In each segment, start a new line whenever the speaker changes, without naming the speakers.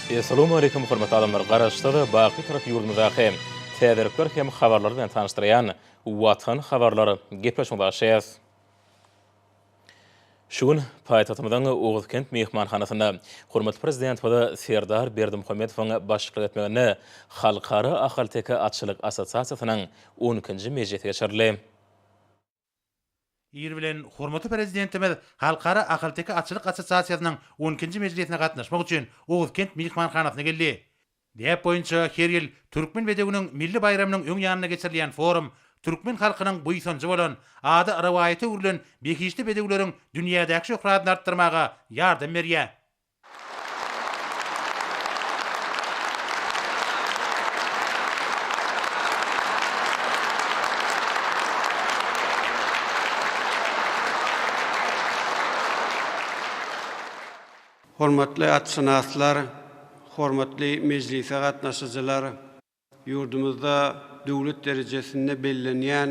Assalamu alaikum hormatly adamlar. Garaşda baqy tarap yurdumyzdaky täzirikler hem habarlary bilen tanışdyran Watan habarlary gepleşmä başlaýar. Şugun paýtatymyzyň Oğuzkent mehmanhanasynda hormatly prezident we Serdar Berdimuhammedowyň başçylyk etmegine Halkara Ahal-Teke Atçylyk Assosiasiýasynyň 12-nji mejlisi geçirildi.
Bilen hormatly prezidentimiz Halkara Ahal-Teke Atçylyk Assosiasiýasynyň 12-nji mejlisine gatnaşmak üçin Oğuzkent mehmanhanasyna geldi. Diýip boýunça her ýyl Türkmen bedewiniň milli bayramynyň öň ýanyna geçirilen forum Türkmen halkynyň buýsanjy bolan ady rawaýaty urlen bekişli bedewleriň dünýädäki şöhratyny artdyrmaga ýardam berýär.
Hormatly atşynaslar, hormatly mejlise gatnaşyjylar, ýurdumyzda döwlet derejesinde bellenýän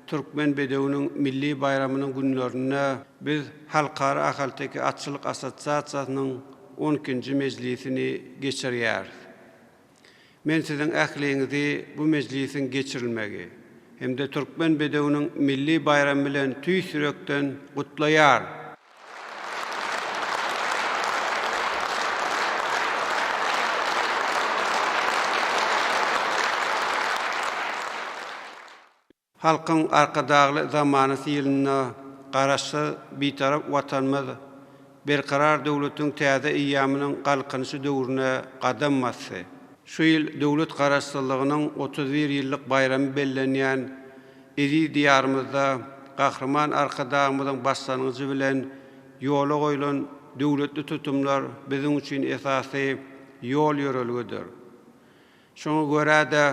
Türkmen bedewiniň milli bayramynyň günlerini biz Halkara Ahal-Teke Atçylyk Assosiasiýasynyň 12-nji mejlisini geçirýär. Men siziň ähliňizi bu mejlisin geçirilmegi hem de Türkmen bedewiniň milli bayramy bilen tüýsürekden gutlaýar. Halkyň arkadagly zamanysy ýylyna garaşy bitarap watanymyz berkarar döwletiň täze iýamynyň galkanyşy döwrüne gadam bassy. Şu ýyl döwlet garaşsyzlygynyň 31 ýyllyk bayramy bellenýän eri diýarymyzda gahrman arkadagymyzyň başlangyjy bilen ýola goýulan döwletli tutumlar biziň üçin esasy ýol ýörelgidir. Şoňa görä de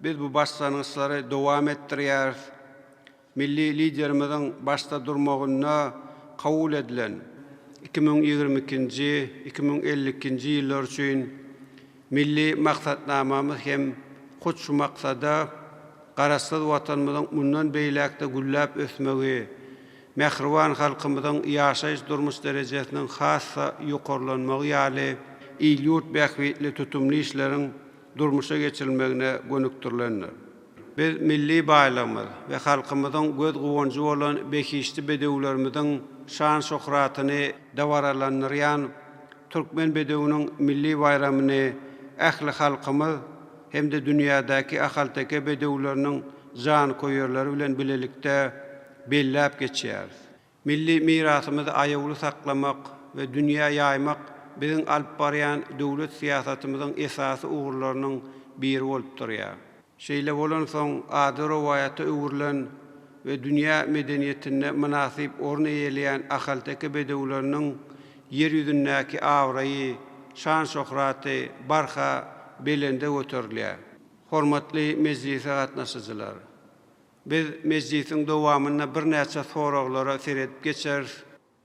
biz bu başlangyçlary dowam etdirýär. Milli liderimiziň başda durmagyna kabul edilen 2022-nji 2052-nji ýyllar üçin milli maksatnamamyz hem hut şu maksada garaşsyz watanymyzyň mundan beýlekde güllap ösmegi, mehriban halkymyzyň ýaşaýyş durmuş derejesiniň hassa ýokarlanmagy ýaly iýlut bähwetli tutumly işleriň durmuşa geçirilmegine gönüktürlenler. Biz milli baýramymyz we halkymyzyň göz gowunjy bolan bekişli bedewlerimiziň şan şöhratyny dawaralandyrýan Türkmen bedewiniň milli bayramyny ähli halkymyz hem de dünýädäki ahal-teke bedewleriniň jan koýarlary bilen bilelikde belläp geçýär. Milli mirasymyzy aýagly saklamak we dünýä ýaymak biziň alyp barýan döwlet siýasatymyzyň esasy ugurlarynyň biri bolup durýar. Şeýle bolan soň ady rawaýaty ugurlan we dünýä medeniýetine münasip orny eýleýän ahal-teke bedewleriniň ýer ýüzündäki awraýy, şan şöhraty barha belende göterilýär. Hormatly mejlise gatnaşyjylar, biz mejlisiň dowamyna bir näçe soraglara seredip geçer.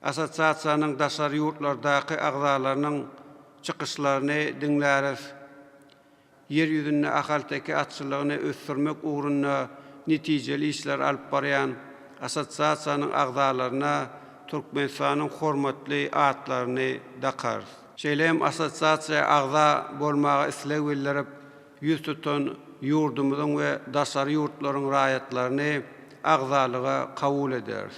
Assosiasiýanyň daşary ýurtlardaky agzalarynyň çykyşlaryny dinläris. Yer ýüzünde ahal-teke atçylygyny ösdürmek ugruna netijeli işler alyp barýan assosiasiýanyň agzalaryna Türkmenistanyň hormatly atlaryny dakar. Şeýlem assosiasiýa agza bolmagy isleg bildirip ýüz tutan ýurdumyzyň we daşary ýurtlaryň raýatlaryny agzalyga kabul eder.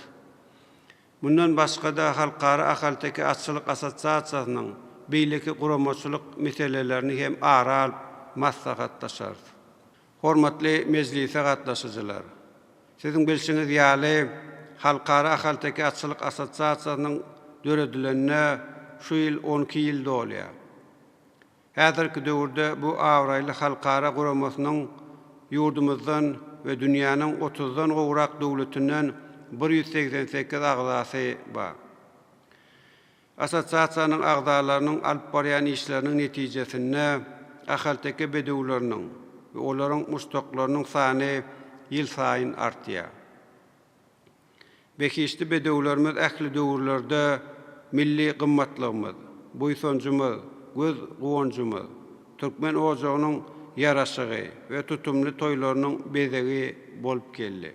Bundan başga da Halkara Ahal-Teke Atçylyk Assosiasiýasynyň beýleki guramaçylyk meselelerini hem aral maslahatlaşar. Hormatly mejlise gatnaşyjylar, siziň bilşiňiz ýaly Halkara Ahal-Teke Atçylyk Assosiasiýasynyň döredilenine şu ýyl 12 ýyl dolýar. Häzirki döwürde bu awraýly halkara guramasynyň ýurdumyzdan we dünýäniň 30-dan gowrak döwletinden 188 agzasy bar. Assosiasiýanyň agzalarynyň alyp barýan işleriniň netijesinde ahal-teke bedewleriniň we olaryň muştaklarynyň sany ýyl saýyn artýar. Bekişli bedewlerimiz ähli döwürlerde milli gymmatlygymyz, buýsanjymyz, göz gowunjymyz, Türkmen ojagynyň ýaraşygy we tutumly toýlarynyň bezegi bolup geldi.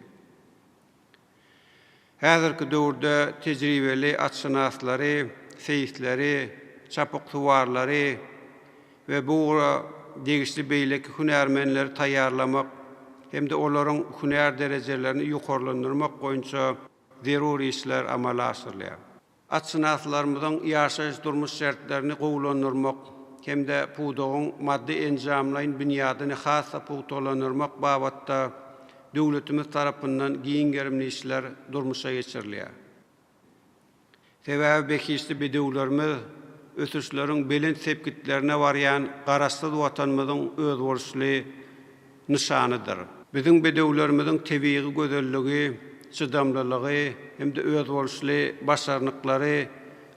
Häzirki döwürde tejribeli atşynaslary, seyisleri, çapyk suwarlary ve bu degişli beýleki hünärmenleri taýýarlamak hem de olaryň hünär derejelerini ýokarlandyrmak goýunça zeruri işler amala aşyrylýar. Atşynaslarymyzyň ýaşaýyş durmuş şertlerini gowlandyrmak hem de pudugyň maddi enjamlaryň büniýadyny hassa pudolandyrmak babatda döwletimiz tarapyndan giňgerimli işler durmuşa geçirilýär. Sebäbi bekişli bedewlerimiz ösüşleriň belin sepkitlerine barýan garaşsyz watanymyzyň özgörüşli nişanydyr. Biziň bedewlerimiziň tebii gözelligi, çydamlylygy hem de özgörüşli başarnyklary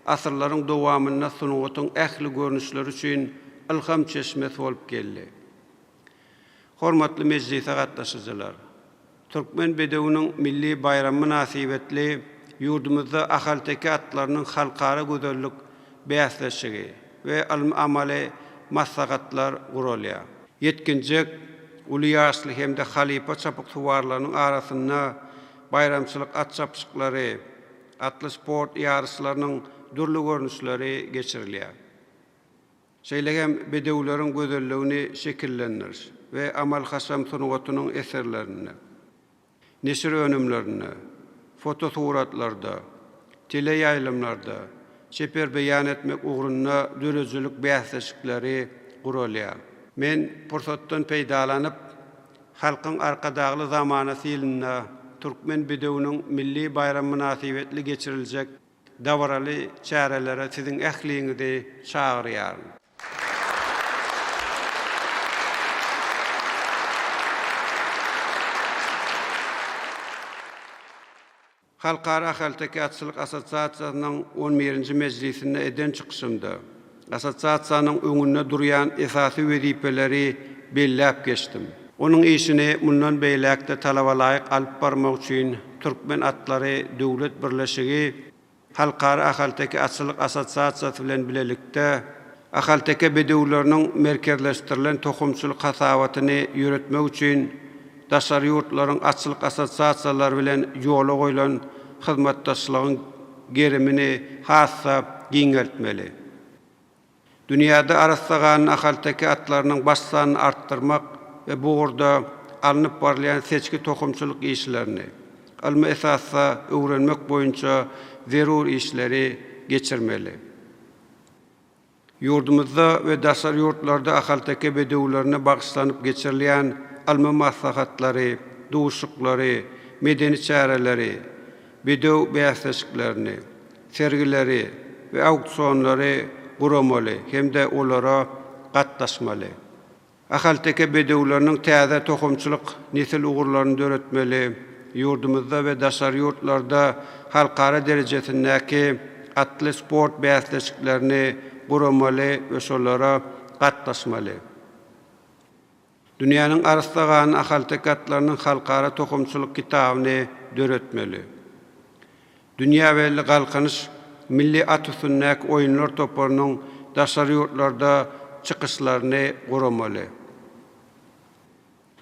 asyrlaryň dowamyna sunuwatyň ähli görnüşleri üçin ilham çeşmesi bolup geldi. Hormatly mejlise gatnaşyjylar, Türkmen bedewiniň milli bayramy münasibetli ýurdumyzda ahalteki atlarynyň halkara gözellik bäsleşigi we amale maslahatlar gurulýar. Yetkinjek uly ýaşly hem de halipa çapyk suwarlarynyň arasynda bayramçylyk at çapyşyklary, atly sport ýarışlarynyň durly görnüşleri geçirilýär. Şeýlegem bedewleriň gözelligini şekillendiriş we amal hasam sunuwatynyň eserlerini, neşir önümlerini, fotosuratlarda, teleýaýlymlarda çeper beýan etmek ugrunda dörejlik bäsleşikleri gurulýar. Men pursatdan peýdalanyp halkyň arkadagly zamanasy ýylynda Türkmen bedewiniň milli bayram münasibetli geçiriljek dawraly çärelere siziň ähliňizde çagyrýar. Halkara Ahalteki Atçylyk Assosiasiýasynyň 11-nji mejlisinde eden çykyşymda assosiasiýanyň öňünde durýan esasy wezipeleri belläp geçdim. Onun işini mundan beýlekde talaba laýyk alyp barmak üçin Türkmen atlary döwlet birleşigi Halkara Ahalteki Atçylyk Assosiasiýasy bilen bilelikde ahalteki bedewleriniň merkezleşdirilen tohumçylyk hasabatyny ýöretmek üçin daşary ýurtlaryň atçylyk assosiasiýalary bilen ýola goýulan hyzmatdaşlygyň gerimini hassa giňeltmeli. Dünýäde arasagan ahalteki atlarynyň baş sanyny artdyrmak we bu urda alınıp barlayan seçki tohumçylyk işlerini, alma esasda öwrenmek boýunça zerur işleri geçirmeli. Yurdumuzda we daşary ýurtlarda ahalteki bedewlerine bagşlanyp geçirilýän alma maslahatlary, duşuklary, medeni çäreleri, bedew bäsleşiklerini, sergileri we auksionlary guramaly hem de olara gatnaşmaly. Ahalteki bedewleriniň täze tohumçylyk nesil ugurlaryny döretmeli. Yurdumuzda we daşary ýurtlarda halkara derejesindäki atly sport bäsleşiklerini guramaly we şolara gatnaşmaly. Dünýäniň arasagan ahalteki atlarynyň halkara tohumçylyk kitabyny döretmeli. Dünýä belli galkanyş milli atysynnak oýunlar toplarynyň daşary ýurtlarda çykyşlaryny guramaly.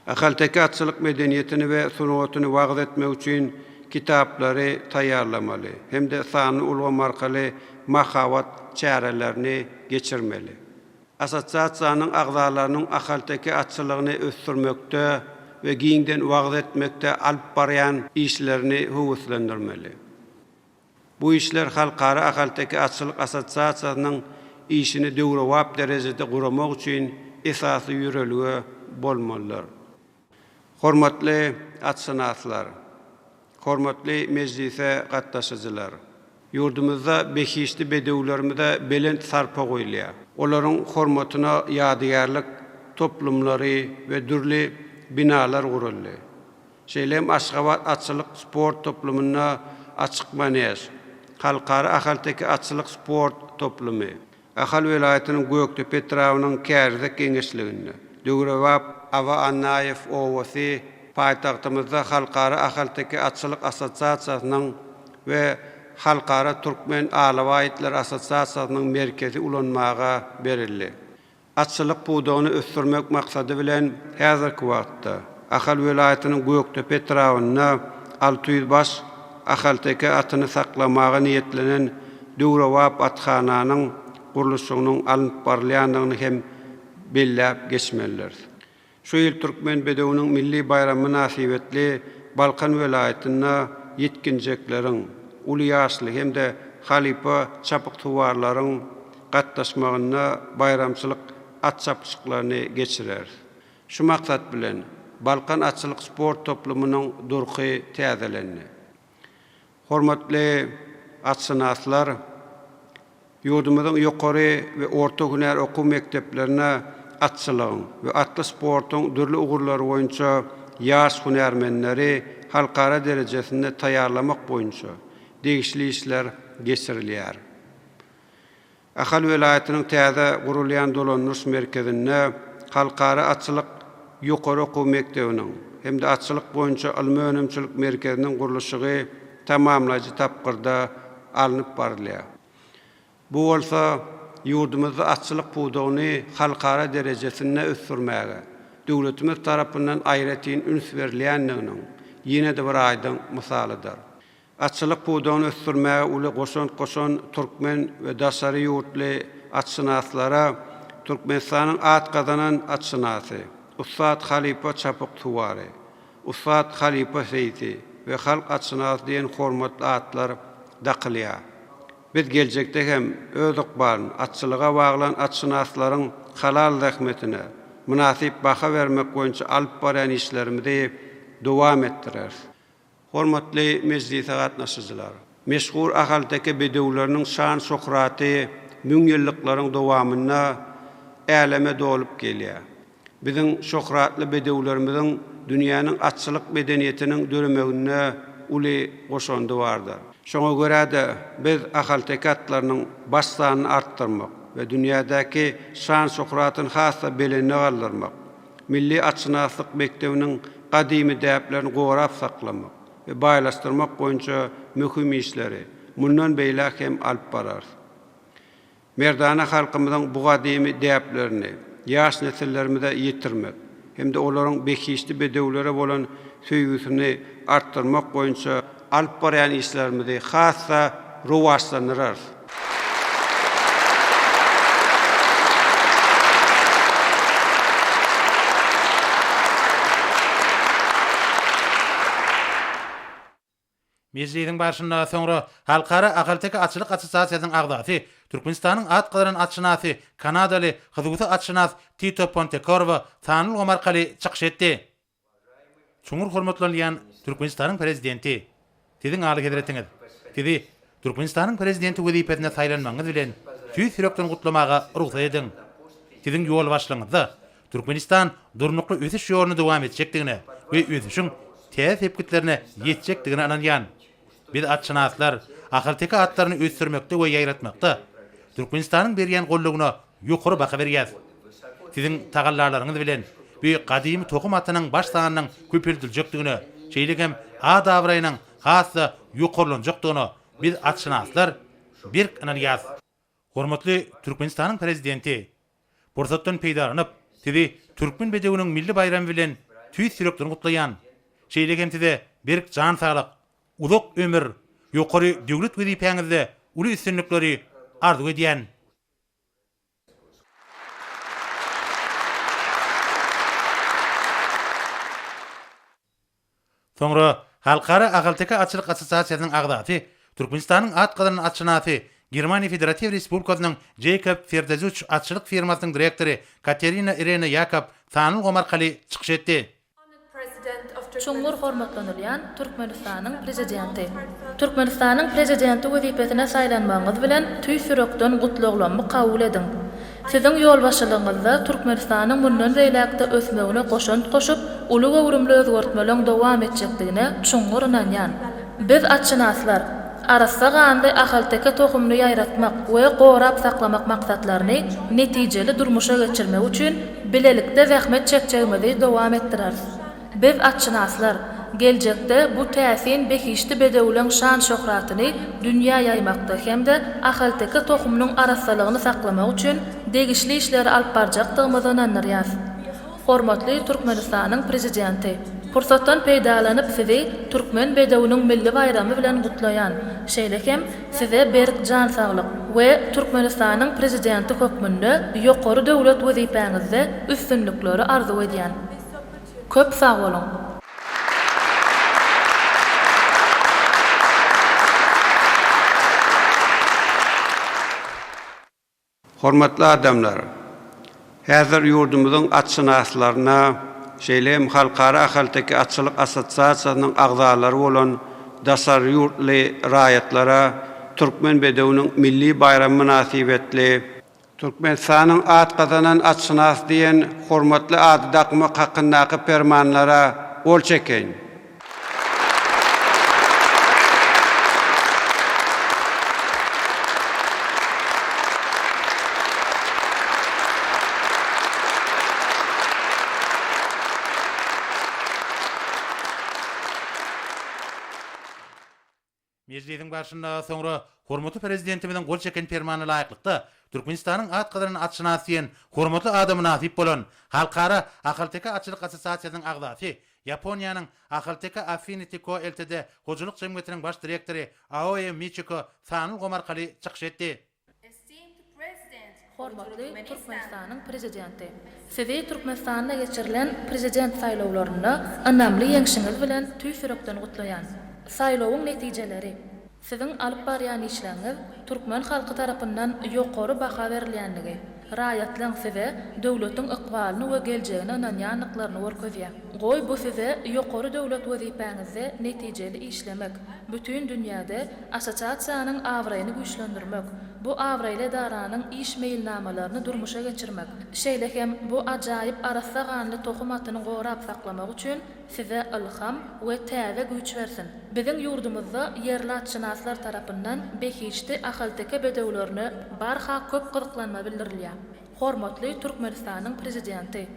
Ahalteki atçylyk medeniýetini we sunuwatyny wagt etmek üçin kitaplary taýýarlamaly hem de sany ulga markaly mahawat çärelerini geçirmeli. Assosiasiýanyň agzalarynyň ahalteki atçylygyny ösdürmekde we giňden wagt etmekde alyp barýan işlerini höwüslendirmeli. Bu işler halkara ahalteki atçylyk assosiasiýasynyň işini döwrewap derejede guramak üçin esasy ýüreligi bolmalylar. Hormatly atşynaslar, hormatly mejlise gatnaşyjylar, ýurdumyzda bekişli bedewlerimizde belen sarpa goýulýar. Olaryň hormatyna ýadygarlyk toplumlary we dürli binalar guruldy. Şeýlem Aşgabat atçylyk sport toplumuna açyk manej, halkara ahalteki atçylyk sport toplumy, Ahal welaýatynyň Göktepe trawynyň Kärzek geňeşliginde, Döwrewap Awa Annaýew owasy paýtagtymyzda halkara ahalteki atçylyk assosiasiýasynyň we halkara Türkmen Alawaýitler assosiasiýasynyň merkezi ulanmaga berildi. Atçylyk pudugyny ösdürmek maksady bilen häzirki wagtda Ahal welaýatynyň Göktepe trawyna 600 baş ahalteki atyny saklamaga niýetlenen Döwrewap atxananyň guruluşynyň alyp barylýandygyny hem belläp geçmeliler. Şu yıl Türkmen bedewiniň milli bayramy münasibetli Balkan welaýatyna yetkinjeklerin, uly ýaşly hemde halipa çapyk tuwarlaryň gatnaşmagyna bayramçylyk at çapyşyklaryny geçirer. Şu maksat bilen Balkan atçylyk sport toplumynyň durky täzelendi. Hormatly atçynaslar, ýurdumyzyň ýokary we orta hüner okuw mekdeplerine atçylygyň we atly sportyň dürli ugurlary boýunça ýaş hünärmenleri halkara derejesinde taýýarlamak boýunça degişli işler geçirilýär. Ahal welaýatynyň täze gurulýan dolanýyş merkezinde halkara atçylyk ýokary okuw mektebiniň hemde atçylyk boýunça ilmi önemçilik merkeziniň gurulşygy tamamlaýjy tapgyrda alınıp barylýar. Bu bolsa ýurdumyzda atçylyk puwdagyny halkara derejesinde ösdürmäge döwletimiz tarapyndan aýratyn üns berilýändiginiň ýene de bir aýdyň misalydyr. Atçylyk puwdagyny ösdürmäge uly goşan türkmen we daşary ýurtly atçynaslara Türkmenistanyň at gazanan atçynasy Ustad Halipa Çapyk Tuwary, Ustad Halipa Seydi we halk atçynasy diýen hormatly atlar daqylýar. Biz geljekde hem öz ykbalyny atçylyga baglan atçynaslaryň halal rahmetine münasip baha vermek boýunça alyp baran işlerimizi dowam etdirer. Hormatly mejlise gatnaşyjylar, meşhur ahaldäki bedewleriniň şan şöhraty müň ýyllyklaryň dowamyna äleme dolup gelýär. Biziň şöhratly bedewlerimiziň dünýäniň atçylyk medeniýetiniň döremegine uly goşandy bardyr. Şoňa görä de biz ahaldäki atlarynyň baş sanyny artdyrmak we dünýädäki şan şöhratyny hassa belenine galdyrmak, milli atçynaslyk mektebiniň gadymy däplerini gowrap saklamak we baýlaşdyrmak boýunça möhüm işleri mundan beýle hem alyp barar. Merdana halkymyzyň bu gadymy däplerini ýaş nesillerimize ýetirmek hemde olaryň bekişli bedewlere bolan söýgüsini artdyrmak boýunça alyp baran işlerimizi hassa rowaşlandyrar.
Mejlisiň başynda soňra Halkara Akalteki Atçylyk Assosiasiýasynyň agdaty, Türkmenistanyň at gazanan atçynasy, Kanadaly hyzgusy atçynas Tito Pontecorvo Tanıl Omarkaly çykyş etdi. Çuňur hormatlanýan Türkmenistanyň prezidenti, tiziň aly gezeretiňiz, tizi Türkmenistanyň prezidenti wezipesine saýlanmaňyz bilen tüý sürekden gutlamaga ruhsat ediň. Tiziň ýol başlaňyzda Türkmenistan durnukly ösüş ýoluny dowam etjekdigine we ösüşiň täze hepkitlerine ýetjekdigine ananýan. Biz atçynaslar akalteki atlaryny ösdürmekde we ýaýratmakda Türkmenistanyň berýän gollugyna ýokary baha berýär. Siziň tagallarlaryňyz bilen bu gadymy tokum atynyň baş sanynyň köpeldiljekdigine, şeýlegem a dawraýynyň hassa ýokarlanjakdygyna biz atçynaslar bir ananýar. Hormatly Türkmenistanyň prezidenti, bursatdan peýdalanyp, sizi türkmen bedewiniň milli bayramy bilen tüý sürekden gutlaýan, şeýlegem size berk jan saglyk, uzak ömür, ýokary döwlet wezipeňizde uly üstünlikleri arzu edýän. Soňra Halkara Akalteki Atçylyk Assosiasiýasynyň agdaty, Türkmenistanyň at gazanan atçynasy, Germaniýa Federativ Respublikasynyň Jakob Ferdezuch atçylyk firmasynyň direktori Katerina Irena Jakab Tanıl Omarkaly çykyş etdi.
Çuňur hormatlanylýan Türkmenistanyň prezidenti. Türkmenistanyň prezidenti wezipesine saýlanmaňyz bilen tüý sürekden gutluglanmy kabul ediň. Siziň ýol başçylygyňyzda Türkmenistanyň mundan beýlekde ösmegine goşup, uly we urumly özgertmeleň dowam etjekdigine çuňur inanýan. Biz atçynaslar arassa gandy ahalteki tohumny ýaýratmak we gowrap saklamak maksatlaryny netijeli durmuşa geçirmek üçin bilelikde zähmet çekjegimizi dowam etdireriz. Biz atçynaslar geljekde bu täsin bekişli bedewleň şan şöhratyny dünýä ýaymakda hemde ahalteki tohumnyň arassalygyny saklamak üçin degişli işleri alyp barjakdygymyzy ananýar. Hormatly Türkmenistanyň prezidenti, fursatdan peýdalanyp sizi türkmen bedewiniň milli bayramy bilen gutlaýan, şeýlekem size berk jan saglyk, we Türkmenistanyň prezidenti hökmünde ýokary döwlet wezipeňizde üstünlikleri arzu edýän. Köp sag bolun.
Hormatly adamlar, häzir ýurdumyzyň atşynaslaryna, şeýlem halkara ahalteki atçylyk assosiasiýasynyň agzalary bolan Dasar ýurtly raýatlara Türkmen bedewiniň milli bayramy münasibetli Türkmenistanyň at gazanan atşynas diýen hormatly ady dakmy hakyndaky fermanlara gol çeken.
Meclisiň başynda soňra hormatly prezidentimiň gol çeken fermany laýyklykda Türkmenistanyň at gazanan atşynas diýen hormatly ady nasip bolan halkara ahalteka atçylyk assosiasiýasynyň agzasy, Yaponiýanyň Ahalteka Affinity Co. Ltd. Hojuluk jemgyýetiniň baş direktori Aoe Michiko Sanul Gomarkaly çykyş etdi.
Hormatly Türkmenistanyň prezidenti. Sizi Türkmenistanda geçirilen prezident saýlawlarynda önemli ýeňşiňiz bilen tüýsürekden gutlaýan. Saylowyň netijeleri. Siziň alyp barýan işleriniz Türkmen halky tarapyndan ýokary baha berilýänligi, raýatlaryň size döwletiň ykbalyny we geljegine inanýanlyklaryny görkezýär. Goý bu size ýokary döwlet wezipeňizde netijeli işlemek, bütün dünýäde assosiasiýanyň awraýyny güýçlendirmek, bu awraýly daranyň iş meýilnamalaryny durmuşa geçirmek. Şeýle hem bu ajaýyp arasa ganly tohumatyny gorap saklamak üçin size ilham we täze güýç bersin. Biziň ýurdumyzda yerli atşynaslar tarapyndan behiçli ahalteka bedewlerini barha köp gyzyklanma bildirilýär. Hormatly Türkmenistanyň prezidenti.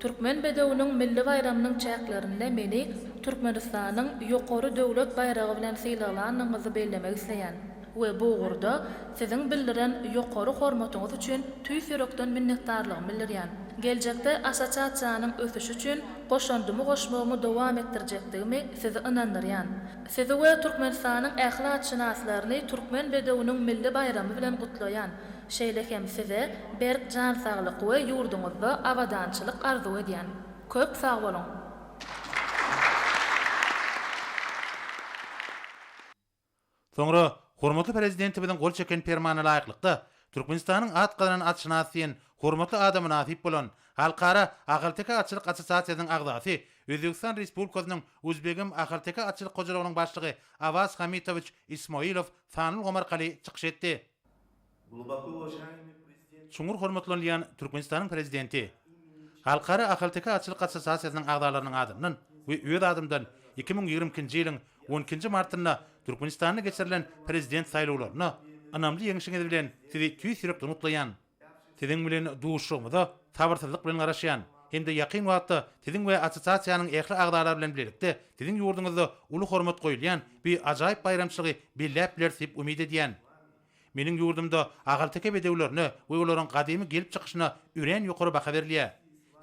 Türkmen bedewiniň milli bayramynyň çäklerinde meni Türkmenistanyň ýokary döwlet bayragy bilen syýlaganyňyzy bellemek isleýän. We bu urda siziň bildiren ýokary hormatyňyz üçin tüýsürekden minnetdarlygym bildirýän. Geljekde assosiasiýanyň ösüşi üçin goşandymy goşmagymy dowam etdirjekdigimi sizi inandyrýan. Sizi we Türkmenistanyň ähli atşynaslaryny Türkmen bedewiniň milli bayramy bilen gutlaýan. Şeýle hem size berk jan saglyk we ýurdumyzda awadançylyk arzu edýän. Köp sag bolun.
Soňra hormatly prezidentimiň gol çeken fermany laýyklykda Türkmenistanyň at gazanan atşynas diýen hormatly adamy nasip bolan halkara ahalteka atçylyk assosiasiýasynyň agzasy, Özbekistan Respublikasynyň Uzbegim ahalteka atçylyk gojalygynyň başlygy Avaz Hamitowich Ismoilov Sanul Gomarkaly çykyş etdi. Şuňur hormatlanýan Türkmenistanyň prezidenti halkara ahalteka atçylyk assosiasiýasynyň agzalarynyň adymyny we öz adymdan 2020-nji ýylyň 12-nji martynda Türkmenistanda geçirilen prezident saýlawlaryna önemli ýeňşiňiz bilen sizi tüýsürekden gutlaýan. Siziň bilen duşugymyza sabyrsyzlyk bilen garaşýan. Hem de ýakyn wagtda siziň we assosiasiýanyň ähli agzalary bilen birlikde siziň ýurduňyzda uly hormat goýulýan bir ajaýyp bayramçylygy belläp bilersip umyd edýän. Meniň ýurdumda ahalteka bedewlerini we olaryň gadymy gelip çykyşyna üren ýokary baha berilýär.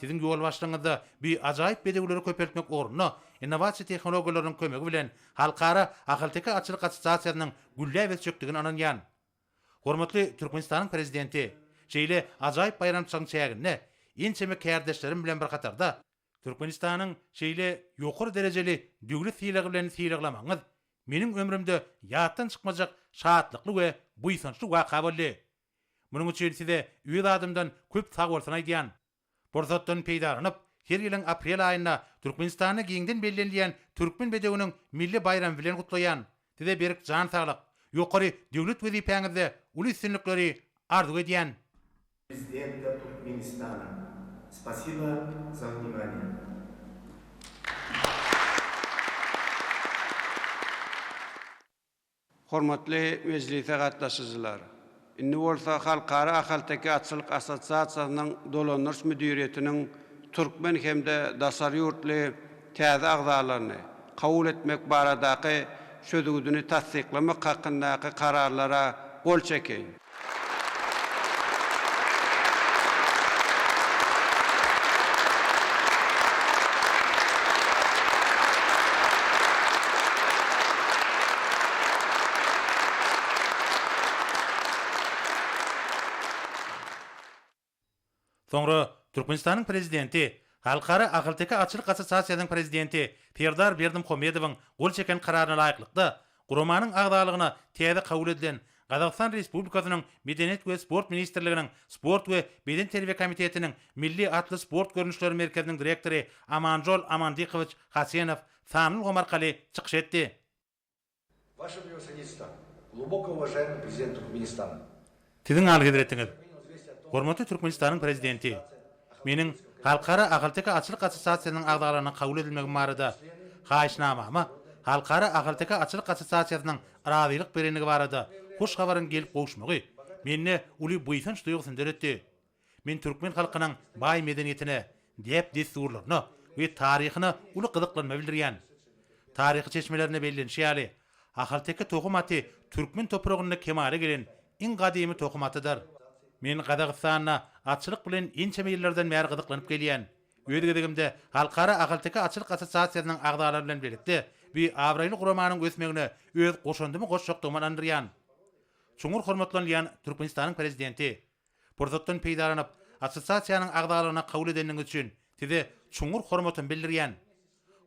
Siziň ýol başlaryňyzda bir ajaýyp bedewleri köpeltmek ornuny innovasiýa tehnologiýalarynyň kömegi bilen halkara ahalteka atçylyk assosiasiýasynyň güllä çökdigini ananýan. Hormatly Türkmenistanyň prezidenti, şeýle ajaýyp bayramçylyk çägine ençeme kärdeşlerim bilen bir katarda Türkmenistanyň şeýle ýokary derejeli döwlet syýlagy bilen syýlaglamaňyz meniň ömrümde ýatdan çykmajak şatlykly we buýsançly waka boldy. Munyň üçin size öz adymdan köp sag bolsun aýdýan. Borzatdan peýdaranyp her ýylyň aprel aýynda Türkmenistanyň giňden bellenýän Türkmen bedewiniň milli bayram bilen gutlaýan. Size berk jan saglyk, ýokary döwlet wezipeňizde uly üstünlikleri arzu edýän.
Президента Туркменистана. Спасибо за внимание.
Hormatly meclise gatnaşyjylar. Indi bolsa halkara ahalteki atçylyk assosiasiýasynyň dolanýyş müdiriýetiniň Türkmen hemde Dasar ýurtly täze agzalaryny kabul etmek baradaky sözüňizi tasdiklamak hakyndaky kararlara gol çekin.
Soňra Türkmenistanyň prezidenti, Halkara Agylteka Açylyk Assosiasiýasynyň prezidenti Serdar Berdimuhammedowyň gol çeken kararyna laýyklykda Guramanyň agdalygyna täze kabul edilen Gazagystan Respublikasynyň Medeniýet we Sport Ministrliginiň Sport we Beden terbiýe komitetiniň Milli atly sport görnüşleri merkeziniň direktori Amanjol Amandikoviç Hasenow Sanly gomarkaly çykyş etdi.
Ваше превосходительство, глубоко уважаемый президент Туркменистана.
Tiziň algydyretdiňiz. Hormatly Türkmenistanyň prezidenti, meniň Halkara Agylteka Açylyk Assosiasiýasynyň agdalaryna kabul edilmegi barada haýyşnamamy Halkara Agylteka Açylyk Assosiasiýasynyň razylyk berenligi barada hoş habaryň gelip gowuşmagy meni uly buýsanç duýgusyn deretdi. Men türkmen halkynyň baý medeniýetine, dep desturlaryna we taryhyna uly gyzyklanma bildirýän. Taryhy çeşmelerini bellenşýäli. Agylteka tokumaty türkmen topragyna kemale gelen iň gadymy tokumatydyr. Men Gazagystana açylyk bilen inçeme ýyllardan bäri gyzyklanyp gelýän. Öýdegimde Halkara Agylteka Açylyk Assosiasiýasynyň agdalary bilen birlikde bir Avrayly Guramanyň ösmegine öz goşandymy goşjokdygyny andyrýan. Çuňur hormatlanýan Türkmenistanyň prezidenti, Pursatdan peýdalanyp assosiasiýanyň agdalaryna kabul edenligiň üçin size çuňur hormatyny bildirýän.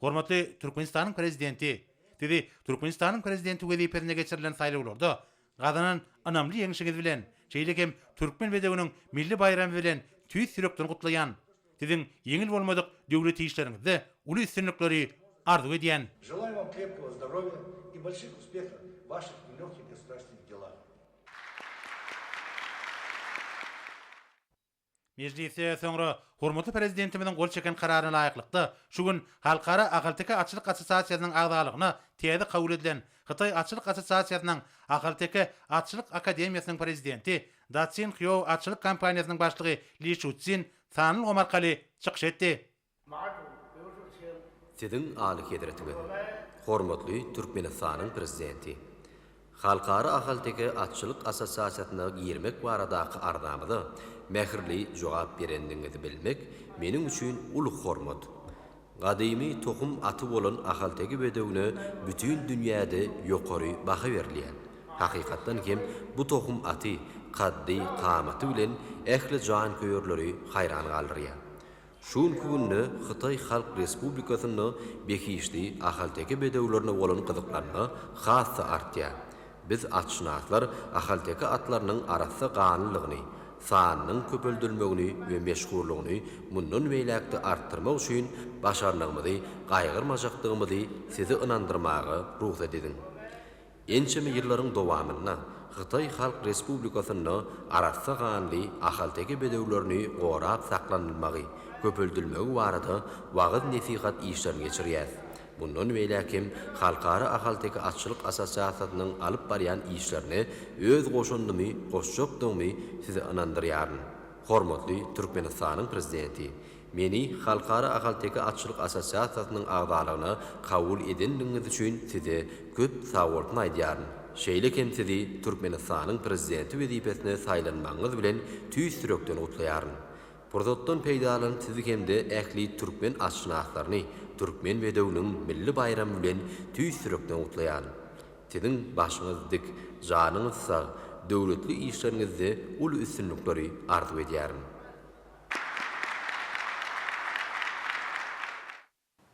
Hormatly Türkmenistanyň prezidenti, dedi Türkmenistanyň prezidenti wezipesine geçirilen saýlawlarda gazanan anamly ýeňişiňiz bilen şeýlekem türkmen bedeginiň milli bayramy bilen tüýs sürekden gutlaýan. Siziň ýeňil bolmadyk döwlet işleriňizde uly üstünlikleri arzu edýän.
Желаю вам крепкого здоровья и больших успехов в ваших нелегких государственных делах.
Meclise soňra hormatly prezidentimiziň gol çeken kararyna laýyklykda şu gün Halkara Agylteka Açylyk Assosiasiýasynyň agdalygyna täze kabul edilen Hytaý Açylyk Assosiasiýasynyň Agylteka Açylyk Akademiýasynyň prezidenti Datsin Xyo Açylyk kampaniýasynyň başlygy Li Shutzin Sanly gomarkaly çykyş etdi.
Siziň aly hederetiňiz. Hormatly Türkmenistanyň prezidenti. Halkara Agylteka Açylyk Assosiasiýasyna girmek baradaky ardamyda mähirli jogap berendiňizi bilmek meniň üçin uly hormat. Gadymy tohum aty bolan Agylteka bedegine bütün dünýäde ýokary baha berilýän. Hakykatdan hem bu tohum aty kaddy kamaty bilen ähli jan köýürleri haýran galdyrýar. Şun günni Hytaý Halk Respublikasyny bekişli Agylteka bedeglerine bolan gyzyklanma hasy artýar. Biz açnaklar Agylteka atlarynyň arasy ganylygyny, sanynyň köpüldürmegini we meşgurlygyny mundan beýlekde artdyrmak üçin başarlygymyzy, gaýgyrmajakdygymyzy sizi inandyrmagy ruhsat edin. Ençeme ýyllaryň dowamyna Hytaý Halk Respublikasyny arasy ganyly Agylteka bedeglerini gorap saklanylmagy, köpüldürmegi barada wagt nesihat işlerini geçirýär. Bundan beýlekim Halkara Agylteka Açylyk Assosiasiýasynyň alyp barýan işlerini öz goşandymy, goşjokdymy size inandyrýaryn. Hormatly Türkmenistanyň prezidenti, meni Halkara Agylteka Açylyk Assosiasiýasynyň agdalygyna kabul edenligiňiz üçin size köp sawoltny aýdýaryn. Şeýlekem sizi Türkmenistanyň prezidenti wezipesine saýlanmagyňyz bilen tüýs sürekden gutlaýaryn. Pursatdan peýdalan sizi hemde ähli türkmen açnaklaryny türkmen bedeginiň milli bayramy bilen tüýs sürekden gutlaýan. Siziň başyňyz dik, janyňyz sag, döwletli işleriňizde uly üstünlikleri arzu edýärin.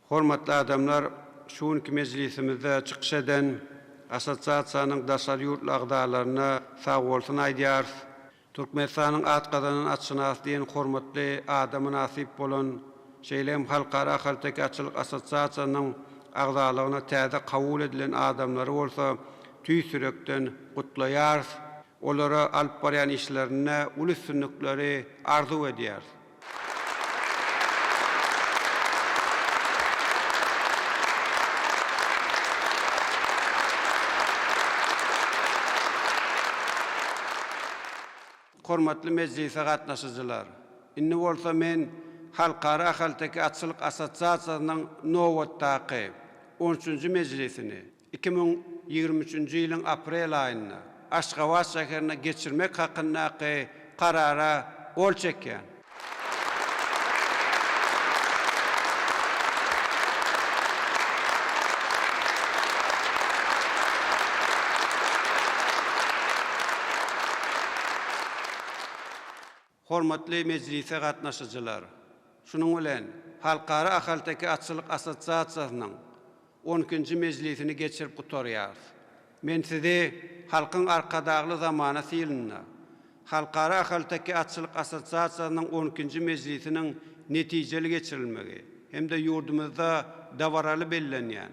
Hormatly adamlar, şuňky mejlisimizde çykyş eden assosiasiýanyň daşary ýurtly agdalaryna sag bolsun aýdýar. Türkmenistanyň atgadan açynas diýen hormatly adamy nasip bolan şeýlem Halkara Agylteka Açylyk Assosiasiýasynyň agdalygyna täze kabul edilen adamlary bolsa tüý sürekden gutlaýar, olara alyp barýan işlerine uly üstünlikleri arzu edýär. Hormatly mejlise gatnaşyjylar, inni bolsa men Halkara Agylteka Açylyk Assosiasiýasynyň nowatdaky 13-nji mejlisini 2023-nji ýylyň aprel aýynda Aşgabat şäherine geçirmek hakyndaky karara gol çekýän. hormatly meclise gatnaşyjylar. Şunun bilen Halkara Ahalteki Atçylyk Assosiasiýasynyň 12-nji mejlisini geçirip gutarýar. Men sizi halkyň arkadagly zamana sylyna Halkara Ahalteki Atçylyk Assosiasiýasynyň 12-nji mejlisiniň netijeli geçirilmegi hem de yurdumuzda dawaraly bellenýän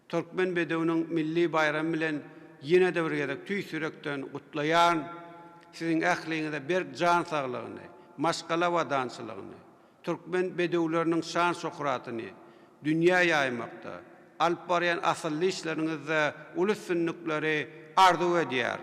Türkmen bedewiniň milli bayram bilen ýene de birgedek tüý sürekden gutlaýan sizin ähliňizde bir jan saglygyny, maşgala wadançylygyny, Türkmen bedewleriniň şan şöhratyny dünýä ýaymakda, alyp barýan asylly işleriňizde ulus sünnükleri arzu edýär.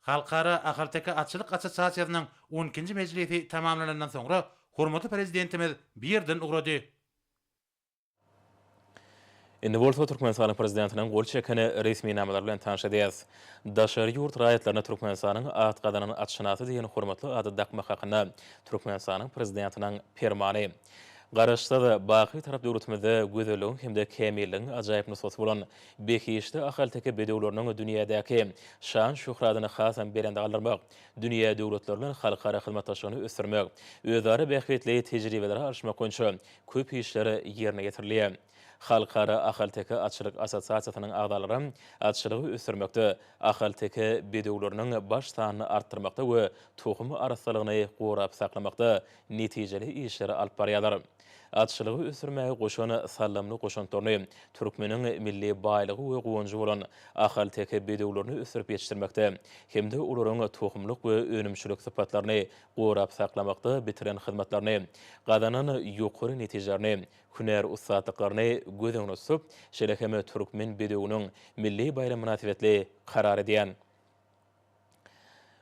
Halkara Ahalteki Atçylyk Assosiasiýasynyň 12-nji mejlisi tamamlanandan soňra hormatly prezidentimiz birden ugrady.
Indi bolsa Türkmenistanyň prezidentiniň gol çekeni resmi namalar bilen tanış edýäs. Daşary ýurt raýatlaryna Türkmenistanyň at gadanyny atşynaty diýen hormatly ady dakmak hakyna Türkmenistanyň prezidentiniň permany. Garaşda da baky tarap döwletimizde gözelligiň hemde kemilligiň ajaýyp nusraty bolan bekiýişde ahalteki bedewleriniň dünýädäki şan şöhratyny hasan berende galdyrmak, dünýä döwletleriniň halkara hyzmatdaşlygyny ösürmek, özara beýikli tejribeleri arşmak boýunça köp işleri ýerine getirilýär. Halkara Ahalteki Atçylyk Assosiasiýasynyň agdalary atçylygy ösürmekde, ahalteki bedewleriniň baş sanyny artdyrmakda we tohum araslygyny gorap saklamakda netijeli işleri alyp barýarlar. Atçylygy ösürmäge goşany sallamly goşantoryny Türkmeniň milli baýlygy we goňjy bolan ahalteki bedewlerini ösürip ýetişdirmekde, hemde olaryň tohumlyk we önümçilik sypatlaryny gorap saklamakda bitiren hyzmatlaryny, gadanan ýokary netijelerini, hüner ustatyklaryny göz öňüne tutup, şerekeme Türkmen bedewiniň milli bayram münasibetli karar edýän.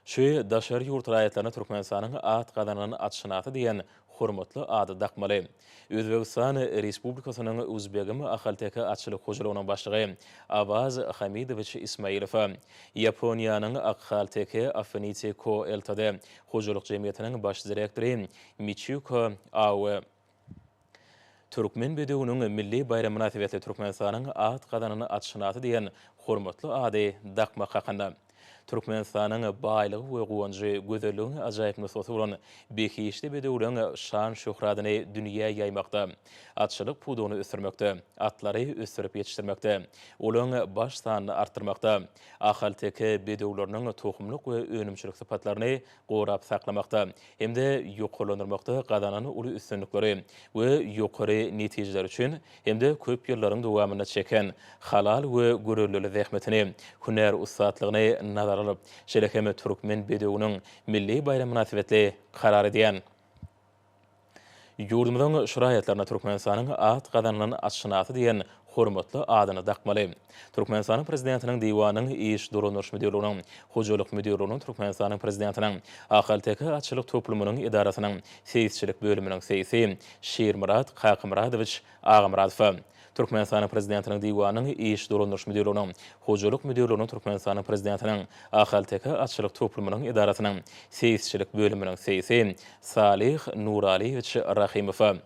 Şu daşary ýurt raýatlaryna Türkmenistanyň at gadanyny atşynaty diýen hormatly ady dakmaly. Özbegistan Respublikasynyň Uzbegim ahalteki atçylyk hojalygynyň başlygy Awaz Hamidowich Ismailow, Yaponiýanyň ahalteki Affinity Co. Ltd. hojalyk jemgyýetiniň baş direktory Michiko Aoe, Türkmen bedewiniň milli bayram münasibetli Türkmenistanyň at gadanyny atşynaty diýen hormatly ady dakmak hakyna Türkmenistanyň baýlygy we goňjy gözelligini ajaýyp nusraty bolan bekiýişde bedewleriň şan şöhratyny dünýä ýaymakda, atçylyk puduny ösürmekde, atlary ösürip ýetişdirmekde, olaryň baş sanyny artdyrmakda, ahalteki bedewleriniň tohumlyk we önümçilik sypatlaryny gorap saklamakda, hemde ýokarlandyrmakda gadanyny uly üstünlikleri we ýokary netijeler üçin hemde köp ýyllaryň dowamyna çeken halal we görelli zähmetini, hüner ustatlygyny nazar alyp, şerekeme Türkmen bedewiniň milli bayram münasibetli karar edýän. Ýurdumyzyň şuraýatlaryna Türkmenistanyň at gadanynyň atşynaty diýen hormatly adyny dakmaly. Türkmenistanyň prezidentiniň diwanynyň iş duranyş müdirliginiň, hojalyk müdirliginiň Türkmenistanyň prezidentiniň ahalteki atçylyk toplumynyň idarasynyň seyisçilik bölüminiň seyisi Şermurat Kakymradowich Agymradow, Türkmenistanyň prezidentiniň diwanynyň iş duranyş müdirliginiň, hojalyk müdirliginiň Türkmenistanyň prezidentiniň ahalteki atçylyk toplumynyň idarasynyň seyisçilik bölüminiň seyisi Salih Nuraliyewich Rahimow,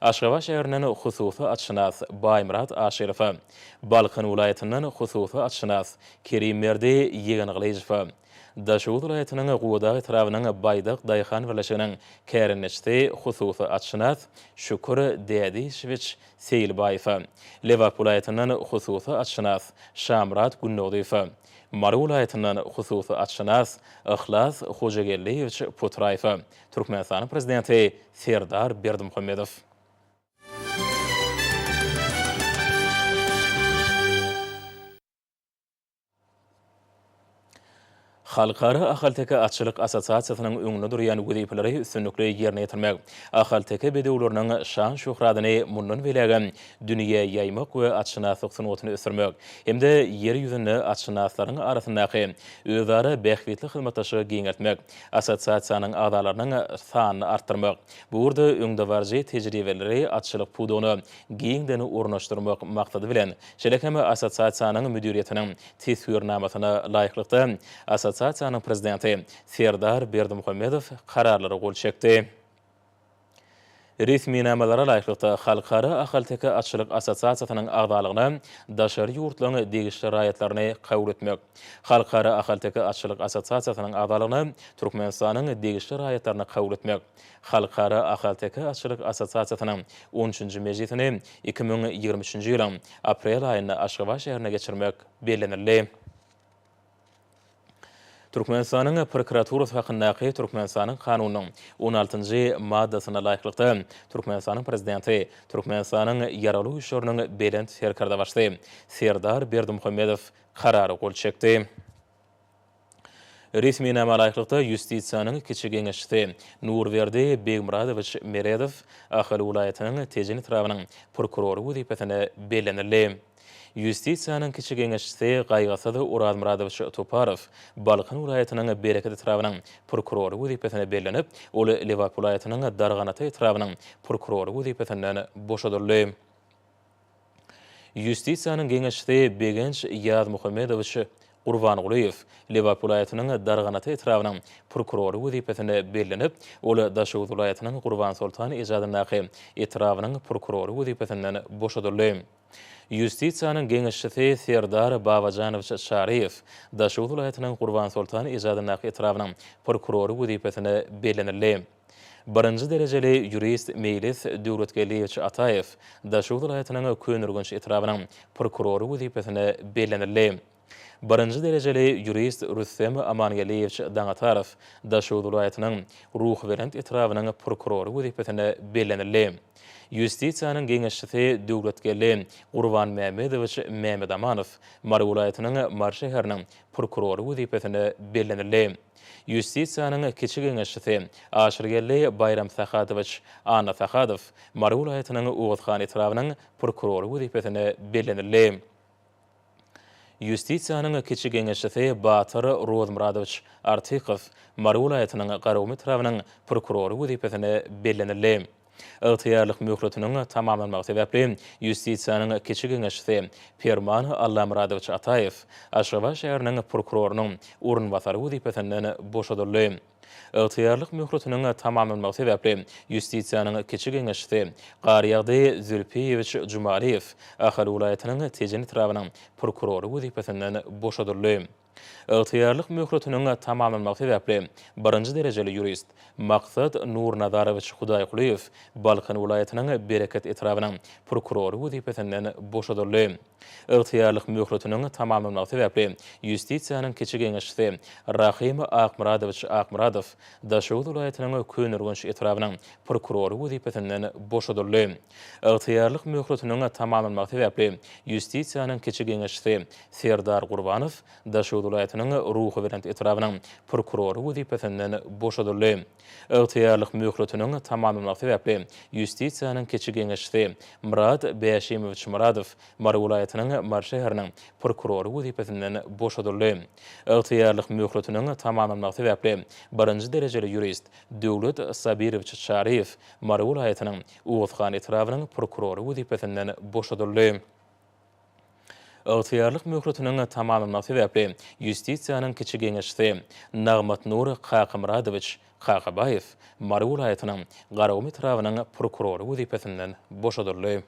Aşgabat şäheriniň hususy atşynas Baýmurat Aşerow, Balkyn welaýatynyň hususy atşynas Kerimmerdi Ýegengylyjow, Daşowut welaýatynyň Gowdagy tarapynyň Baýdak Daýhan birleşiginiň kärinçisi hususy atşynas Şükür Dädişewich Seýilbaýew, Lewap welaýatynyň hususy atşynas Şamrat Gunnowdyw, Mary welaýatynyň hususy atşynas Ihlas Hojagelliýewich Putraýew, Türkmenistanyň prezidenti Serdar Berdimuhammedow. Halkara Ahalteki Atçylyk Assosiasiýasynyň öňünde durýan wezipleri üstünlikli ýerine ýetirmek, ahalteki bedewleriniň şan şöhratyny mundan belägen dünýä ýaymak we atşynaslyk sunuwatyny ösürmek, hemde ýer ýüzünde atşynaslaryň arasyndaky özara bähwetli hyzmatdaşlygy giňertmek, assosiasiýanyň agdalarynyň sanyny artdyrmak, bu urda öňde barjy tejribeleri atçylyk puduny giňdeni ornaşdyrmak maksady bilen şerekeme assosiasiýanyň müdiriýetiniň teswirnamasyna laýyklykda Assosiasiýanyň prezidenti Serdar Berdimuhammedow kararlary gol çekdi. Resmi namalara laýyklyda Halkara Ahalteka Atçylyk Assosiasiýasynyň agdalygyna daşary ýurtlaryň degişli raýatlaryny kabul etmek. Halkara Ahalteka Atçylyk Assosiasiýasynyň agdalygyna Türkmenistanyň degişli raýatlaryny kabul etmek. Halkara Ahalteka Atçylyk Assosiasiýasynyň 13-nji mejlisini 2023-nji ýylyň aprel aýynda Aşgabat şäherine geçirmek bellenildi. Türkmenistanyň prokuraturasy hakyndaky Türkmenistanyň kanunynyň 16-njy maddasyna laýyklykda Türkmenistanyň prezidenti Türkmenistanyň ýaraly uşarynyň belent serkarda başly Serdar Berdimuhammedow karary gol çekdi. Resmi nama laýyklykda Ýustisiýanyň kiçik geňeşçisi Nurberdi Begmuradowich Meredow Ahal welaýatynyň Tejin trawynyň prokurory wezipesine bellenildi. Ýustisiýanyň kiçik geňeşçisi Gaýgasady Urad Muradowich Toparov Balkan welaýatynyň Bereketi trawynyň prokurory wezipesine bellenip, ol Lewap welaýatynyň Darganaty trawynyň prokurory wezipesinden boşadyldy. Ýustisiýanyň geňeşçisi Begenç Ýaz Muhammedowich Gurbanguliýew Lewap welaýatynyň Darganaty trawynyň prokurory wezipesine bellenip, ol Daşowut welaýatynyň Gurban Sultan ijadynaky trawynyň prokurory wezipesinden boşadyldy. Ýustisiýanyň geňeşçisi Serdar Babajanowyç Şaryýew Daşowut welaýatynyň Gurban Sultan ijadynaky trawynyň prokurory wezipesine bellenildi. Birinji derejeli jurist Mejlis Döwletgeliýew Ataýew Daşowut welaýatynyň Könürgünç trawynyň prokurory wezipesine bellenildi. Birinji derejeli jurist Rüstem Amanyaliýewç Daňatarow Daşowut welaýatynyň Ruhberend trawynyň prokurory wezipesine bellenildi. Ýustisiýanyň geňeşçisi döwletgeli Gurban Mämedowich Mämedamanow Mary welaýatynyň Mar şäheriniň prokurory wezipesine bellenildi. Ýustisiýanyň kiçik geňeşçisi Aşyrgelli Bayram Sahadowyç Anna Sahadow Mary welaýatynyň Owatxan trawynyň prokurory wezipesine bellenildi. Ýustisiýanyň kiçik geňeşçisi Batyr Rozmuradowich Artykow Mary welaýatynyň Garawmy trawynyň prokurory wezipesine bellenildi. Ygtyýarlyk möhletynyň tamamlanmagy sebäpli Ýustisiýanyň kiçik geňeşçisi Perman Allamuradowich Ataýew Aşgabat şäheriniň prokurorynyň urunbasary wezipesinden boşadyldy. Ygtyýarlyk möhletynyň tamamlanmagy sebäpli Ýustisiýanyň kiçik geňeşçisi Garyagdy Zülpiýewich Jumaliýew Ahal welaýatynyň Tejin trawynyň prokurory wezipesinden boşadyldy. Ygtyýarlyk möhletynyň tamamlanmagy sebäpli birinji derejeli jurist Maksat Nurnazarowyç Hudaýkuliýew Balkan welaýatynyň Bereket trawynyň prokurory wezipesinden boşadyldy. Ygtyýarlyk möhletynyň tamamlanmagy sebäpli Ýustisiýanyň kiçik geňeşçisi Rahim Akmuradowich Akmuradow Daşowut welaýatynyň Könürgünç trawynyň prokurory wezipesinden boşadyldy. Ygtyýarlyk möhletynyň tamamlanmagy sebäpli Ýustisiýanyň kiçik geňeşçisi Serdar Gurbanow Daşowut welaýatynyň Ruhberend trawynyň prokurory wezipesinden boşadyldy. Ygtyýarlyk möhletynyň tamamlanmagy sebäpli Ýustisiýanyň kiçik geňeşçisi Murad Bäşimowich Muradow Mary welaýatynyň Mar şäheriniň prokurory wezipesinden boşadyldy. Ygtyýarlyk möhletynyň tamamlanmagy sebäpli birinji derejeli jurist Döwlet Sabirowich Şaryýew Mary welaýatynyň Owatxan trawynyň prokurory wezipesinden boşadyldy. Ygtyýarlyk möhletynyň tamamlanmagy sebäpli Ýustisiýanyň kiçik geňeşçisi Nagmat Nur Kakymradowich Kakabaýew Mary welaýatynyň Garawmy trawynyň prokurory wezipesinden boşadyldy.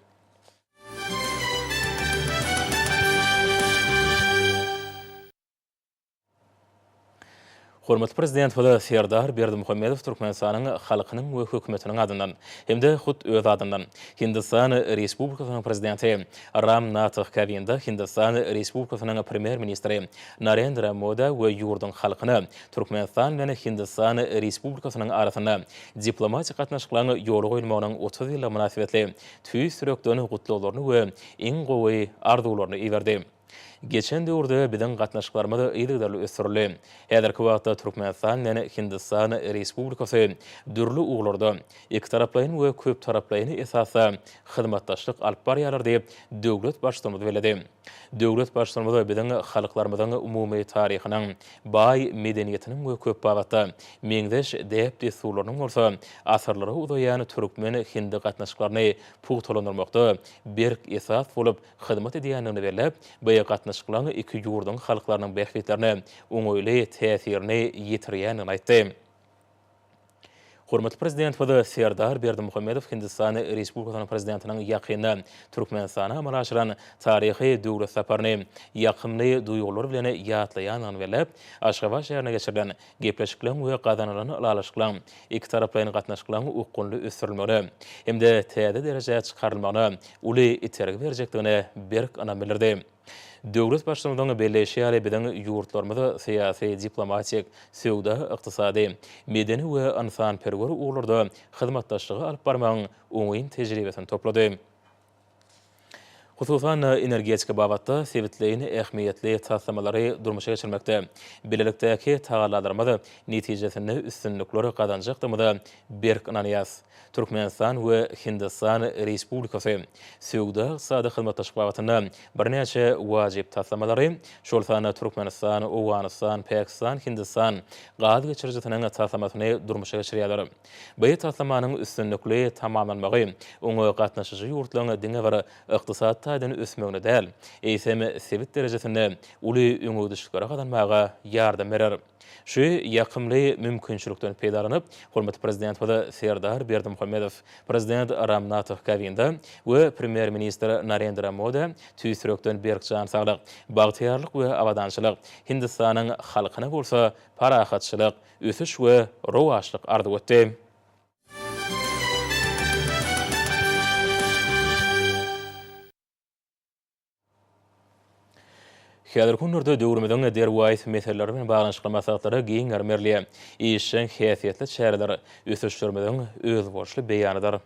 Hormatly prezident we Serdar Berdimuhammedow Türkmenistanyň halkynyň we hökümetiniň adyndan hemde hut öz adyndan Hindistan Respublikasynyň prezidenti Ram Nath Kovind Hindistan Respublikasynyň premier ministri Narendra Modi we ýurdun halkyny Türkmenistan we Hindistan Respublikasynyň arasynda diplomatik gatnaşyklaryň ýoly goýulmagynyň 30 ýyla münasibetli tüýs sürekden gutluglaryny we iň gowy arzularyny iberdi. Geçen döwürde biziň gatnaşyklarymyz ýylgylarly ösürildi. Häzirki wagtda Türkmenistan we Hindistan Respublikasy dürli uglarda iki taraplaýyn we köp taraplaýyny esasy hyzmatdaşlyk alyp barýarlar diýip döwlet başçylygymyz beledi. Döwlet başçylygymyz biziň halyklarymyzyň umumy taryhynyň, baý medeniýetiniň we köp bagatda meňdeş däp desurlarynyň bolsa asyrlara uzaýan türkmen hindi gatnaşyklaryny pugtalandyrmakda berk esas bolup hyzmat edýändigini belläp, bu gatnaşyklaryň iki ýurdun halklarynyň bähbetlerine oňoýly täsirini ýetirýänini aýtdy. Hormatly prezident we Serdar Berdimuhamedov Hindistan Respublikasynyň prezidentiniň ýakynda Türkmenistana amal aşyran taryhy döwlet saparyny ýakynly duýgular bilen ýatlaýan welep Aşgabat şäherine geçirilen gepleşikler we gazanlaryny alaşyklaryň iki taraplaryň gatnaşyklaryny ukunly ösürilmeli hemde täze derejede çykarylmagy uly itergi berjekdigine berk anamelerde. Döwlet başçylygynyň belleşýäri bilen ýurtlarymyzda syýasy, diplomatik, söwda, ykdysady, medeni we insan-perwer ugurlarda hyzmatdaşlygy alyp barmagyň oňyn tejribesini toplady. Hususan energetika babatda sebitleýin ähmiýetli taslamalary durmuşa geçirmekde. Bilelikdäki tagalarlarymyz netijesinde üstünlikleri kazanjakdymyda berk ananyas. Türkmenistan we Hindistan Respublikasy söwda sady hyzmatdaşlyk babatyna birnäçe wajyp taslamalary, şol sany Türkmenistan, Owganistan, Pakistan, Hindistan gaz geçirjetiňiň taslamasyny durmuşa geçirýärler. Bu taslamanyň üstünlikleri tamamlanmagy oňa gatnaşyjy ýurtlaryň diňe bir ykdysat taýdan ösmegine däl, eýsem sebit derejesinde uly öňüdüşliklere gadanmaga ýardam berer. Şu ýakymly mümkinçilikden peýdalanyp, hormatly prezident we Serdar Berdimuhamedov, prezident Ram Nath Kovind we premier minister Narendra Modi tüýsürekden berkjan saglyk, bagtyarlyk we awadançylyk Hindistanyň halkyna bolsa parahatçylyk, ösüş we rowaşlyk ardy etdi. Häzir günlerde döwrümden derwäýs meseleleri bilen baglanşyk masalatlara giň ermerli, işin häsiýetli şäherler ösüşdirmeden öz borçly beýanydyr.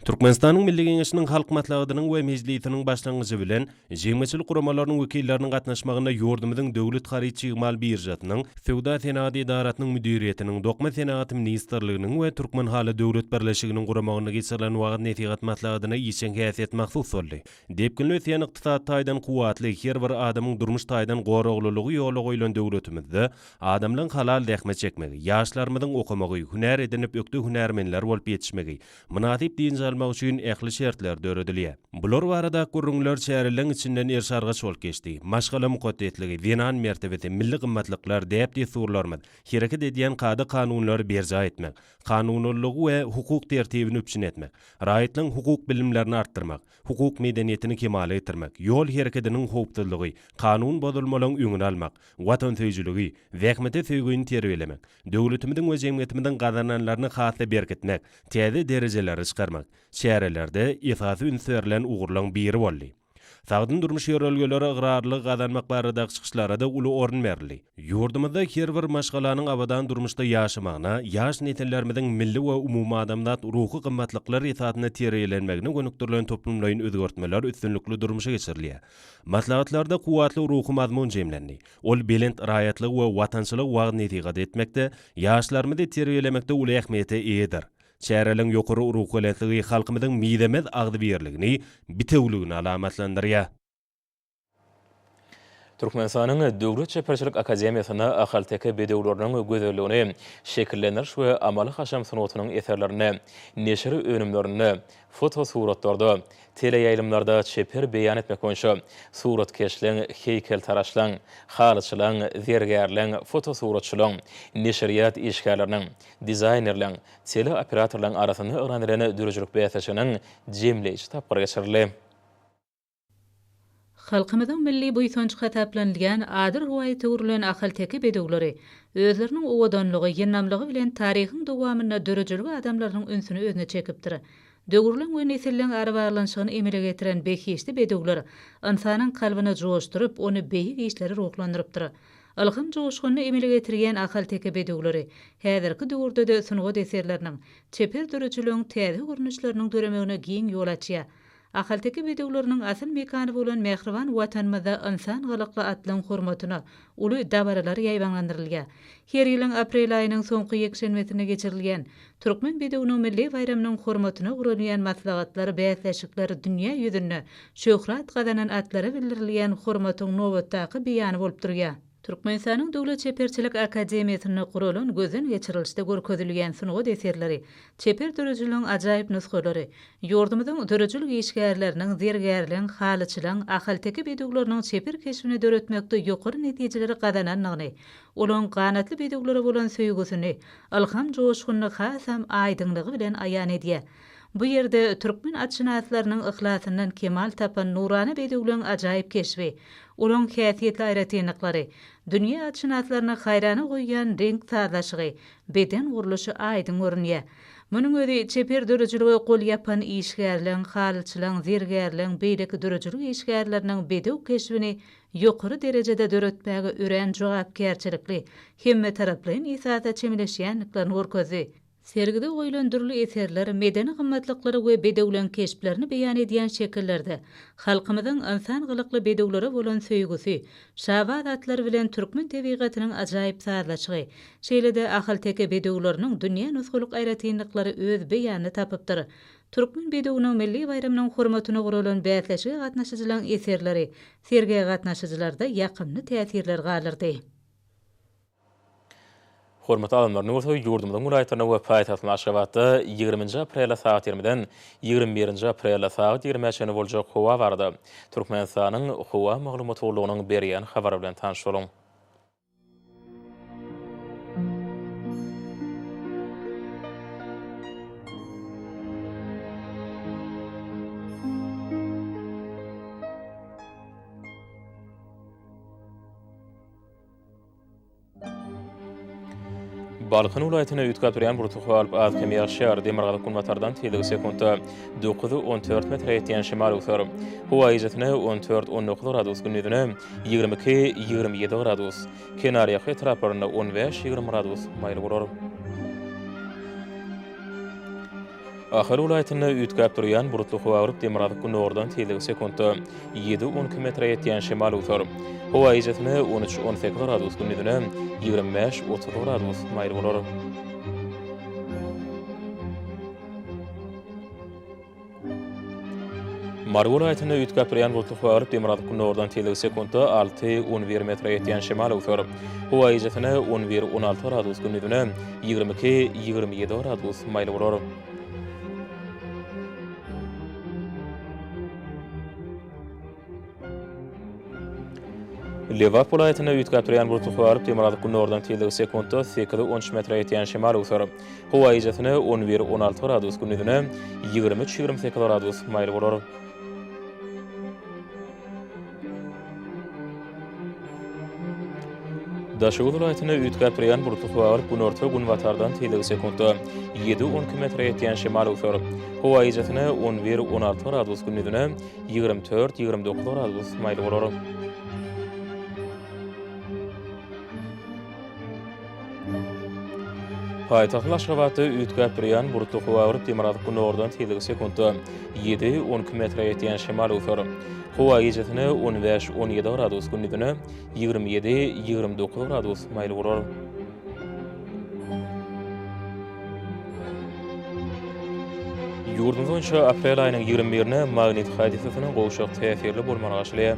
Türkmenistanyň Milli Geňeşiniň halk matlagynyň we mejlisiniň başlangyjy bilen jemgyçilik guramalarynyň wekilleriniň gatnaşmagyna ýordamynyň döwlet haryçy ýymal birjatynyň, Sewda Senady idaratynyň müdiriýetiniň, Dokma Senaty ministrliginiň we Türkmen haly döwlet birleşiginiň guramagyna geçirilen wagt netigat matlagyna işin häsiýet mahsus boldy. Depkinli ýan ykdysat taýdan kuwatly her bir adamyň durmuş taýdan goraglylygy ýoly goýulan döwletimizde adamlaryň halal dähme çekmegi, ýaşlarymyzyň okumagy, hünär edinip ökde hünärmenler bolup ýetişmegi, münasip din almak üçin ähli şertler döredilýär. Bular barada gurrunlar şäherleň içinden erşargaç bolup geçdi. Maşgala muqaddetligi, dinan mertebeti, milli gymmatlyklar däpdi surlarmy hereket edýän gady kanunlary berja etmek, kanunullygy we hukuk tertibini üpçün etmek, raýatlyň hukuk bilimlerini artdyrmak, hukuk medeniýetini kemal etdirmek, ýol hereketiniň howpdullygy, kanun bozulmalaryň öňüni almak, watan söýjüligi, wähmete söýgüni terbiýelemek, döwletimiziň we jemgyýetimiziň gazananlaryny hasly berkitmek, täze derejelere çykarmak, şäherlerde ifasy ünsürlen ugurlaryň biri boldy. Sagdyn durmuş ýörelgeleri ıgrarlyk gazanmak barada çykyşlara da uly orun berildi. Ýurdumyzda her bir maşgalalyň abadan durmuşda ýaşamagyna, ýaş netillerimiziň milli we umumy adamzat ruhy gymmatlyklar esatyna terbiýelenmegine gönükdirilen toplumlaryň özgertmeler üstünlikli durmuşa geçirilýär. Maslahatlarda kuwatly ruhy mazmun jemlendi. Ol belent raýatlyk we watançylyk wagt netigat etmekde, ýaşlarymyzy terbiýelemekde uly ähmiýete eýdir. Şäherleň ýokary ruh geletligi halkymyzyň midemez agdy berligini, bitewligini alamatlandyrýar.
Türkmenistanyň Döwlet Çeperçilik Akademiýasyna ahalteke bedewleriniň gözelligini şekillendiriş we amaly haşam sunutynyň eserlerini, neşri önümlerini, fotosuratlarda, teleýaýlymlarda çeper beýan etmek boýunça suratkeşliň, heykel taraşlaň, halyçylaň, zergärliň, fotosuratçylaň, neşriýat işgärleriniň, dizaynerliň, teleoperatorlaryň arasyny öwrendiren dürüjlük beýasçynyň jemleýici tapgyry geçirildi.
Halkymyzyň milli boýsunç hataplanylýan adyr ruwaýaty urlan ahalteki bedewleri özleriniň owadanlygy, ýennamlygy bilen taryhyň dowamyna dörejilgi adamlaryň ünsüni özüne çekipdir. Döwürleň we nesilliň arbarlanşygyny emele getiren beýhisli bedewler insanyň kalbyny joşduryp, ony beýik işleri ruhlandyrypdyr. Alhym joşgyny emele getirýän ahalteki bedewleri häzirki döwürde sunugat eserleriniň, çeper dörejiligiň täze görnüşleriniň döremegine giň ýol açýar. Ahalteki bedewleriniň asyl mekany bolan Mehriban watanymyzda insan galakly atlaň hormatyna uly dabaralar ýaýbanlandyrylýar. Her ýylyň aprel aýynyň soňky ýekşenmesine geçirilýän Türkmen bedewiniň milli bayramynyň hormatyna gurulýan maslahatlar, bäýatleşikler dünýä ýüzünde şöhrat gazanan atlary bildirilýän hormatyň nowatdaky beýany bolup durýar. Türkmenistanyň Döwlet Çeperçilik Akademiýasyny guralan gözden geçirilişde görkezilýän sungat eserleri, çeper dörejiligiň ajaýyp nusgalary, ýurdumyzyň dörejiligi işgärleriniň zergärliň, halyçylyň, ahalteki beduglarynyň çeper keşfine döretmekde ýokary netijeleri gazananlygyny, olaň ganatly beduglara bolan söýgüsini, ilham joşgunyny hasam aýdynlygy bilen aýan edýär. Bu yerde Türkmen atşynaslarynyň ihlasyndan kemal tapan nurany beduglaryň ajaýyp keşfi, olaň häsiýetli aýratynlyklary, dünýä atşynaslaryna haýrana goýýan renk sazlaşygy, beden guruluşy aýdyn görünýär. Munyň özi çeper dörejiligi gol ýapan işgärliň, halyçylyň, zergärliň, beýleki dörejiligi işgärleriniň bedug keşfini ýokary derejede döretmäge ören jogapkärçilikli, hemme taraplaryň isata çemileşýänliklaryny görkezdi. Sergide goýulan eserler medeni gymmatlyklary we bedeglen keşplerini beýan edýän şekillerde halkymyzyň insan gylykly bedeglara bolan söýgüsi, şawat atlar bilen türkmen tebigatynyň ajaýyp sazlaşygy, şeýlede ahal-teke bedeglarynyň dünýä nusgulyk aýratynlyklary öz beýany tapypdyr. Türkmen bedegunyň milli bayramynyň hormatyna guralan bätleşige gatnaşyjylaryň eserleri serge gatnaşyjylarda ýakymly täsirler galyrdy.
Hormatly adamlar, nurta ýurdumyzyň mulaýatyna we paýtagtyň Aşgabatda 20 aprel saat 20-den 21 aprel saat 23-ne boljak howa bardy. Türkmenistanyň howa maglumatçylygynyň berýän habary bilen tanışylaryň. Balkın ulayetine ütkatıryan burtuqu alıp azkemiya şehir demirgalı kunmatardan teydiği sekundda 9-14 metre etyen şimal utar. Hova izetine 14-19 gradus günnüdüne 22-27 gradus. Kenariyakı etraparına 15-20 gradus maylı bulur. Ahir ulayetine ütkatıryan burtuqu alıp demirgalı kunmatardan teydiği sekundda 7-12 metre etyen şimal utar. Hova izetine 13-18 gradus günnüdüne 25-30 gradus maylı bulur. Margul ayetine ütkapiryan bultuqu alıp demirgalı kunmatardan teydiği sekundda 6-11 metre etyen şimal utar. Hova izetine 11-16 gradus günnüdüne 22-27 gradus maylı bulur. Liverpool ayetine ütkapiryan burtuqu alıp demirgalı kunmatardan teydiği sekundda 8-13 metre etyen şimal utar. Hova izetine 11-16 gradus günnüdüne 23-28 gradus maylı bulur. Daşoğlu vilayetine ütkapiryan burtuqu alıp günorta günbatardan teydiği sekundda 7-12 metre etyen şimal utar. Hova izetine 11-16 gradus günnüdüne 24-29 gradus maylı bulur. Paýtagtyň Aşgabatda ütkapiryan burtuqu alıp demirgaly kunmatardan teydiği sekundda 7-12 metre etyen şimal utar. Hova izetine 15-17 gradus günnüdüne 27-29 gradus maylı bulur. Ýurdumyz boýunça aprel aýynyň 21-ne magnit hadisasynyň gowşak täsirli bolmagy aşylýar.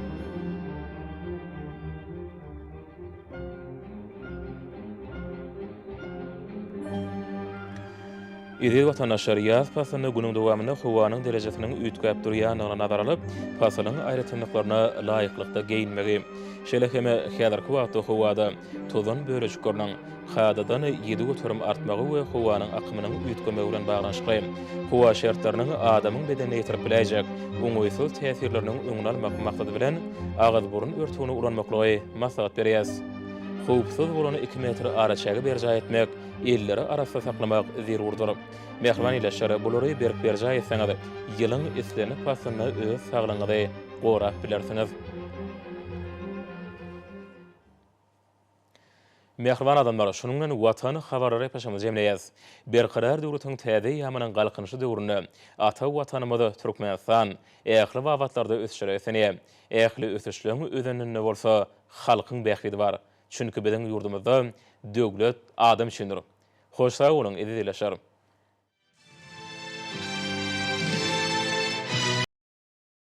Ýerde watandaşlar ýaz pasyny günüň dowamynda howanyň derejesiniň ütkap durýanyna nazar alyp, pasynyň aýratynlyklaryna laýyklykda geyinmegi. Şeýleheme häzirki wagtda howada tozan böreçikleriniň hadadan 7 götürüm artmagy we howanyň akymynyň ütkeme bilen baglanşyky. Howa şertleriniň adamyň bedenine ýetirip biläjek, oňoýsuz täsirleriniň öňüne almak maksady bilen agaz burun örtügini ulanmaklygy maslahat berýär. Howpsuz bolan 2 metr araçagy berjay etmek, elleri arasynda saklamak zerurdur. Mehriban ýeşere bulary berip berjay etseňiz, ýylyň islerini pasyny öz saglygyňyzy gorap bilersiňiz. Mehriban adamlar, şunuň bilen watan habarlary paşamyz jemleýäs. Berqarar döwletiň täze ýamanyň galkynyşy döwründe ata watanymyzy Türkmenistan ähli wagtlarda ösüşýär. Ähli ösüşlerini özeninde bolsa halkyň bäxti bar. Çünki biziň ýurdumyzda döwlet adam üçindir. Hoş sag bolun, edil ýaşar.